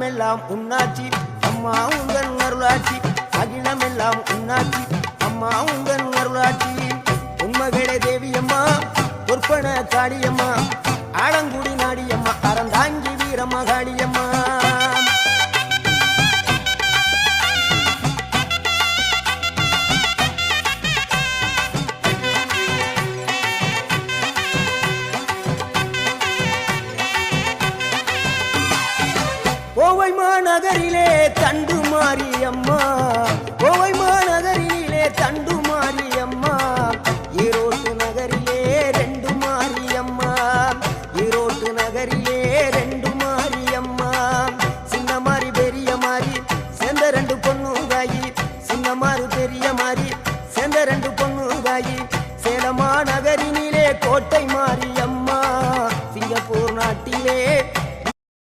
அகிலமெல்லாம் உன்னாட்சி அம்மா உந்தன் அருளாட்சி அகிலமெல்லாம் உன்னாட்சி அம்மா உந்தன் அருளாட்சி உண்மகளே தேவியம்மா பொற்பன காளியம்மா ஆலங்குடி நாடியம்மா அறந்தாங்கி வீரம்மா காளியம்மா கோவை மாநகரிலே தண்டு மாரியம்மா கோவை